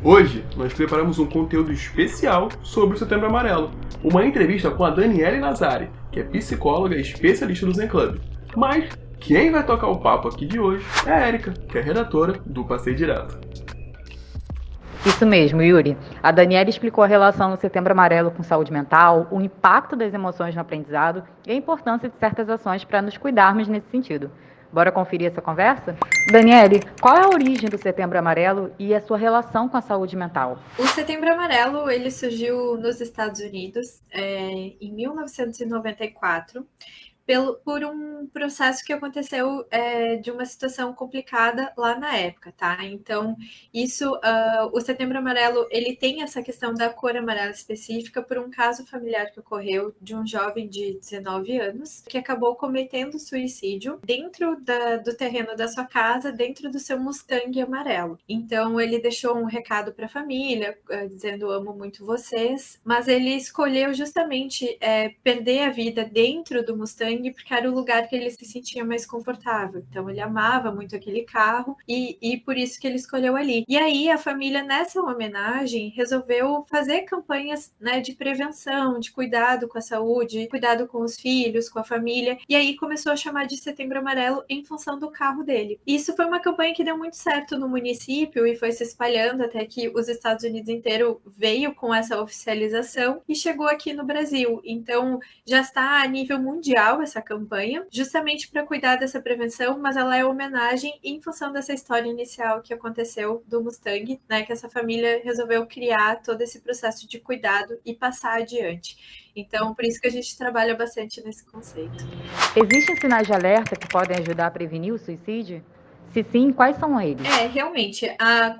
Hoje, nós preparamos um conteúdo especial sobre o Setembro Amarelo. Uma entrevista com a Daniele Nazari, que é psicóloga e especialista do Zen Club. Mas quem vai tocar o papo aqui de hoje é a Érica, que é redatora do Passeio Direto. Isso mesmo, Yuri. A Daniela explicou a relação do Setembro Amarelo com saúde mental, o impacto das emoções no aprendizado e a importância de certas ações para nos cuidarmos nesse sentido. Bora conferir essa conversa? Daniele, qual é a origem do Setembro Amarelo e a sua relação com a saúde mental? O Setembro Amarelo ele surgiu nos Estados Unidos em 1994. Por um processo que aconteceu de uma situação complicada lá na época, tá? Então, o Setembro Amarelo, ele tem essa questão da cor amarela específica por um caso familiar que ocorreu de um jovem de 19 anos que acabou cometendo suicídio dentro do terreno da sua casa, dentro do seu Mustang amarelo. Então, ele deixou um recado para a família, dizendo amo muito vocês, mas ele escolheu justamente perder a vida dentro do Mustang porque era o lugar que ele se sentia mais confortável. Então ele amava muito aquele carro e por isso que ele escolheu ali. E aí a família, nessa homenagem, resolveu fazer campanhas, né, de prevenção, de cuidado com a saúde, cuidado com os filhos, com a família. E aí começou a chamar de Setembro Amarelo em função do carro dele. E isso foi uma campanha que deu muito certo no município e foi se espalhando até que os Estados Unidos inteiro veio com essa oficialização e chegou aqui no Brasil. Então já está a nível mundial essa campanha, justamente para cuidar dessa prevenção, mas ela é homenagem em função dessa história inicial que aconteceu do Mustang, né, que essa família resolveu criar todo esse processo de cuidado e passar adiante. Então, por isso que a gente trabalha bastante nesse conceito. Existem sinais de alerta que podem ajudar a prevenir o suicídio? Se sim, quais são eles? Realmente,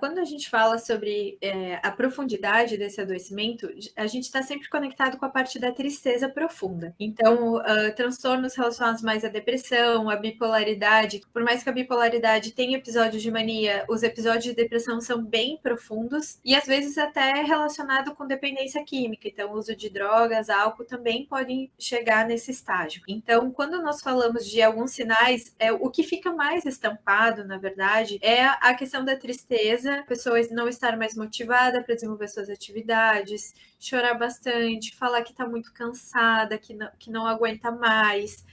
quando a gente fala sobre a profundidade desse adoecimento, a gente está sempre conectado com a parte da tristeza profunda. Então, transtornos relacionados mais à depressão, à bipolaridade, por mais que a bipolaridade tenha episódios de mania, os episódios de depressão são bem profundos e às vezes até relacionado com dependência química. Então, o uso de drogas, álcool também podem chegar nesse estágio. Então, quando nós falamos de alguns sinais, o que fica mais estampado, na verdade, é a questão da tristeza, a pessoa não estar mais motivada para desenvolver suas atividades, chorar bastante, falar que está muito cansada, que não aguenta mais,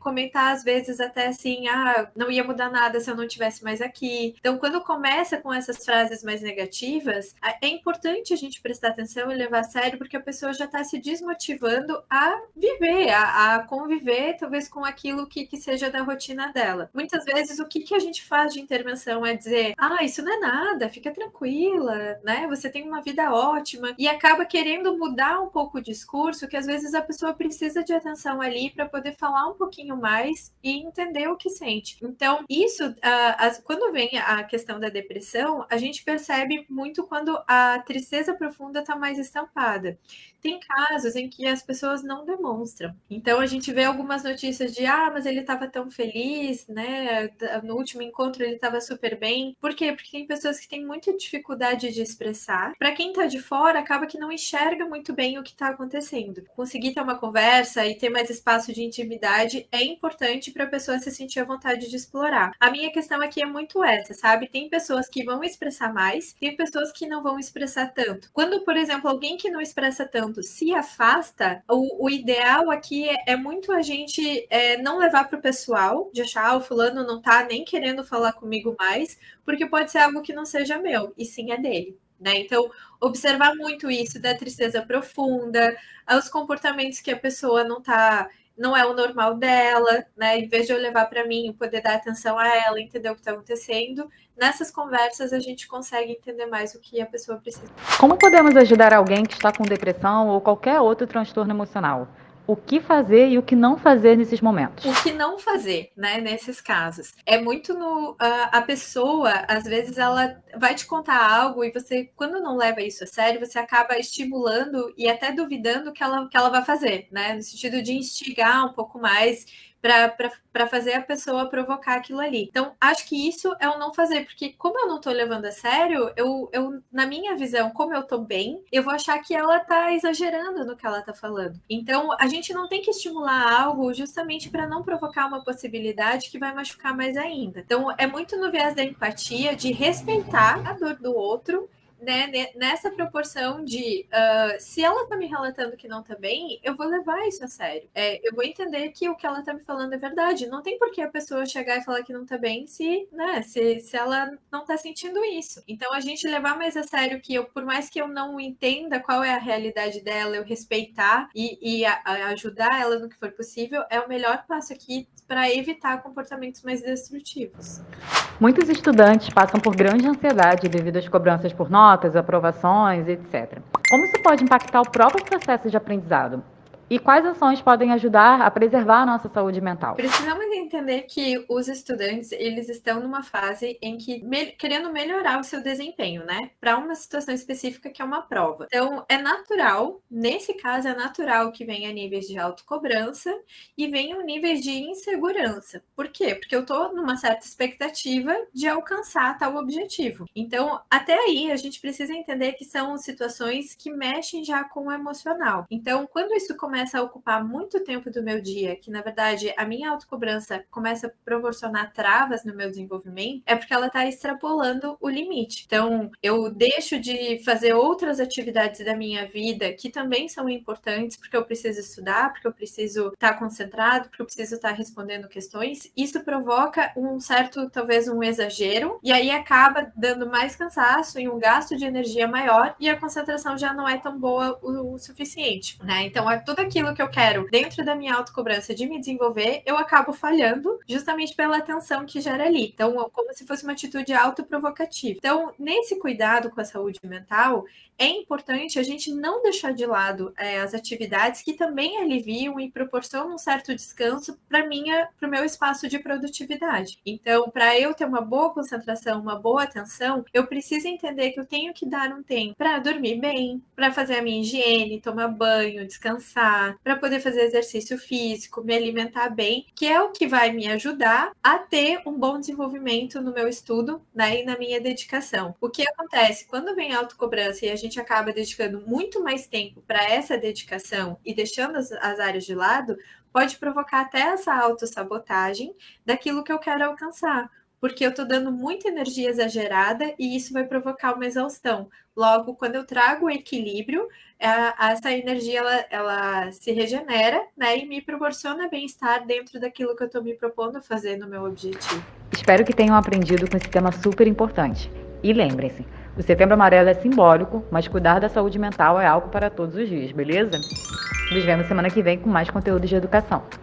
comentar às vezes até assim, não ia mudar nada se eu não estivesse mais aqui. Então, quando começa com essas frases mais negativas, é importante a gente prestar atenção e levar a sério, porque a pessoa já está se desmotivando a viver, a conviver, talvez com aquilo que seja da rotina dela. Muitas vezes, o que a gente faz de intervenção é dizer, isso não é nada, fica tranquila, né? Você tem uma vida ótima, e acaba querendo mudar um pouco o discurso, que às vezes a pessoa precisa de atenção ali para poder falar um pouquinho mais e entender o que sente. Então, isso, quando vem a questão da depressão, a gente percebe muito quando a tristeza profunda está mais estampada. Tem casos em que as pessoas não demonstram. Então, a gente vê algumas notícias de, mas ele estava tão feliz, né? No último encontro ele estava super bem. Por quê? Porque tem pessoas que têm muita dificuldade de expressar. Para quem está de fora, acaba que não enxerga muito bem o que está acontecendo. Conseguir ter uma conversa e ter mais espaço de intimidade é importante para a pessoa se sentir à vontade de explorar. A minha questão aqui é muito essa, sabe? Tem pessoas que vão expressar mais, tem pessoas que não vão expressar tanto. Quando, por exemplo, alguém que não expressa tanto se afasta, o ideal aqui é muito a gente não levar para o pessoal, de achar o fulano não tá nem querendo falar comigo mais, porque pode ser algo que não seja meu, e sim é dele. Né? Então, observar muito isso da tristeza profunda, os comportamentos que a pessoa não é o normal dela, né? Em vez de eu levar para mim, poder dar atenção a ela, entender o que está acontecendo, nessas conversas a gente consegue entender mais o que a pessoa precisa. Como podemos ajudar alguém que está com depressão ou qualquer outro transtorno emocional? O que fazer e o que não fazer nesses momentos? O que não fazer, né, nesses casos? É muito a pessoa, às vezes, ela vai te contar algo e você, quando não leva isso a sério, você acaba estimulando e até duvidando que ela vai fazer, né? No sentido de instigar um pouco mais para fazer a pessoa provocar aquilo ali. Então, acho que isso é o não fazer, porque como eu não tô levando a sério, eu na minha visão, como eu tô bem, eu vou achar que ela tá exagerando no que ela tá falando. Então, a gente não tem que estimular algo justamente para não provocar uma possibilidade que vai machucar mais ainda. Então, é muito no viés da empatia, de respeitar a dor do outro, né, nessa proporção de se ela tá me relatando que não tá bem, eu vou levar isso a sério. Eu vou entender que o que ela tá me falando é verdade. Não tem por que a pessoa chegar e falar que não tá bem se ela não tá sentindo isso. Então, a gente levar mais a sério que por mais que eu não entenda qual é a realidade dela, eu respeitar e ajudar ela no que for possível, é o melhor passo aqui para evitar comportamentos mais destrutivos. Muitos estudantes passam por grande ansiedade devido às cobranças por notas, aprovações, etc. Como isso pode impactar o próprio processo de aprendizado? E quais ações podem ajudar a preservar a nossa saúde mental? Precisamos entender que os estudantes, eles estão numa fase em que querendo melhorar o seu desempenho, né? Para uma situação específica que é uma prova. Então, é natural, nesse caso, é natural que venha níveis de autocobrança e venham níveis de insegurança. Por quê? Porque eu estou numa certa expectativa de alcançar tal objetivo. Então, até aí, a gente precisa entender que são situações que mexem já com o emocional. Então, quando isso começa a ocupar muito tempo do meu dia, que na verdade a minha autocobrança começa a proporcionar travas no meu desenvolvimento, é porque ela está extrapolando o limite. Então, eu deixo de fazer outras atividades da minha vida que também são importantes, porque eu preciso estudar, porque eu preciso estar concentrado, porque eu preciso estar respondendo questões. Isso provoca um certo, talvez um exagero, e aí acaba dando mais cansaço e um gasto de energia maior, e a concentração já não é tão boa o suficiente, né? Então, é tudo aquilo que eu quero dentro da minha autocobrança de me desenvolver, eu acabo falhando justamente pela atenção que gera ali. Então, como se fosse uma atitude autoprovocativa. Então, nesse cuidado com a saúde mental, é importante a gente não deixar de lado as atividades que também aliviam e proporcionam um certo descanso para o meu espaço de produtividade. Então, para eu ter uma boa concentração, uma boa atenção, eu preciso entender que eu tenho que dar um tempo para dormir bem, para fazer a minha higiene, tomar banho, descansar, para poder fazer exercício físico, me alimentar bem, que é o que vai me ajudar a ter um bom desenvolvimento no meu estudo, né, e na minha dedicação. O que acontece quando vem a autocobrança e a gente acaba dedicando muito mais tempo para essa dedicação e deixando as áreas de lado, pode provocar até essa autossabotagem daquilo que eu quero alcançar, porque eu estou dando muita energia exagerada e isso vai provocar uma exaustão. Logo, quando eu trago o equilíbrio, essa energia ela se regenera, né, e me proporciona bem-estar dentro daquilo que eu estou me propondo fazer no meu objetivo. Espero que tenham aprendido com esse tema super importante. E lembrem-se, o Setembro Amarelo é simbólico, mas cuidar da saúde mental é algo para todos os dias, beleza? Nos vemos semana que vem com mais conteúdo de educação.